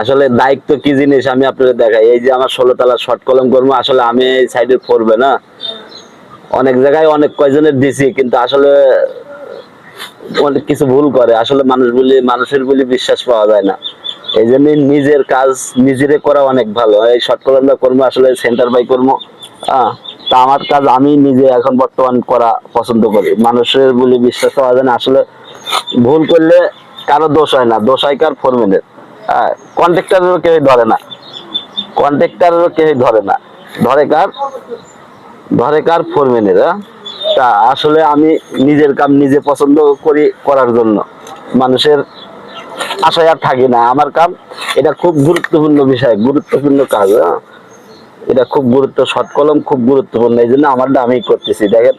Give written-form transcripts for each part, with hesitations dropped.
আসলে দায়িত্ব কি জিনিস আমি আপনাদের দেখাই। এই যে আমার 16 তলা শর্ট কলম করবো, আসলে আমি এই সাইডে পড়বে না, অনেক জায়গায় অনেক কয়জনের দিছি, কিন্তু আসলে অনেক কিছু ভুল করে। আসলে মানুষের বলি বিশ্বাস পাওয়া যায় না। এই জন্য নিজের কাজ নিজেরে করা অনেক ভালো। এই শর্ট কলমটা করবো, আসলে সেন্টার বাই করবো। তা আমার কাজ আমি নিজে এখন বর্তমান করা পছন্দ করি। মানুষের বলি বিশ্বাস পাওয়া যায় না। আসলে ভুল করলে কারো দোষ হয় না, দোষ হয় কার ফোরম্যানের। কন্ট্রাক্টরেরও কেউ ধরে না, কন্ট্রাক্টরেরও কেউ ধরে না, ধরে কার, ধরে কার ফোরম্যানের। তা আসলে আমি নিজের কাম নিজে পছন্দ করি করার জন্য মানুষের আশায় আর থাকি না। আমার কাম এটা খুব গুরুত্বপূর্ণ বিষয়, গুরুত্বপূর্ণ কাজ। এটা খুব গুরুত্ব, শর্ট কলম খুব গুরুত্বপূর্ণ। এই জন্য আমারটা আমি করতেছি। দেখেন,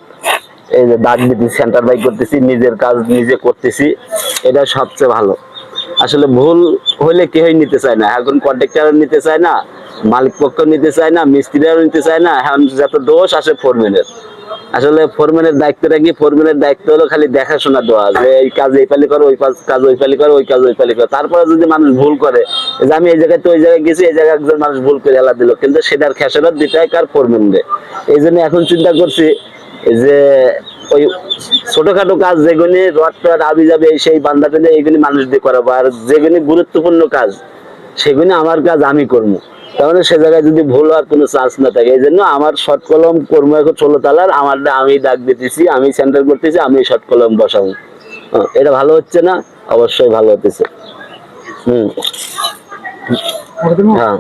এই যে দাগ দিতেছি, সেন্টার বাই করতেছি, নিজের কাজ নিজে করতেছি, এটা সবচেয়ে ভালো। আসলে ভুল হলে কেউই নিতে চায় না, এখন কন্ট্রাক্টরও নিতে চায় না, মালিক পক্ষ নিতে চায় না, মিস্ত্রিরাও নিতে চায় না। এখন যত দোষ আসে ফোরম্যানের। আসলে ফোরম্যানের দায়িত্বটা কি? ফোরম্যানের দায়িত্ব হলো খালি দেখাশোনা দেওয়া, যে এই কাজ এই পালি করো, ওই কাজ ওই পালি করো, ওই কাজ ওই পালি করো। তারপরে যদি মানুষ ভুল করে, যে আমি এই জায়গায় তো ওই জায়গায় গেছি, এই জায়গায় একজন মানুষ ভুল করে এলা দিল, কিন্তু সেটার খেসারত দিতে হয় কার? ফোরম্যানরে। এই জন্য এখন চিন্তা করছি যে ওই ছোটখাটো কাজ যেগুলি রড টড আবি যাবে সেই বান্দা পেলে এইগুলি মানুষ দিয়ে করাবো, আর যেগুলি গুরুত্বপূর্ণ কাজ সেগুলি আমার কাজ আমি করবো। তাহলে সে জায়গায় যদি ভুল হওয়ার কোনো চান্স না থাকে। এই জন্য আমার শর্ট কলম কর্ম এখন 16 তালার, আমার আমি দাগ দিতেছি, আমি সেন্টার করতেছি, আমি শর্ট কলম বসাবো। এটা ভালো হচ্ছে না? অবশ্যই ভালো হতেছে। হম। হ্যাঁ।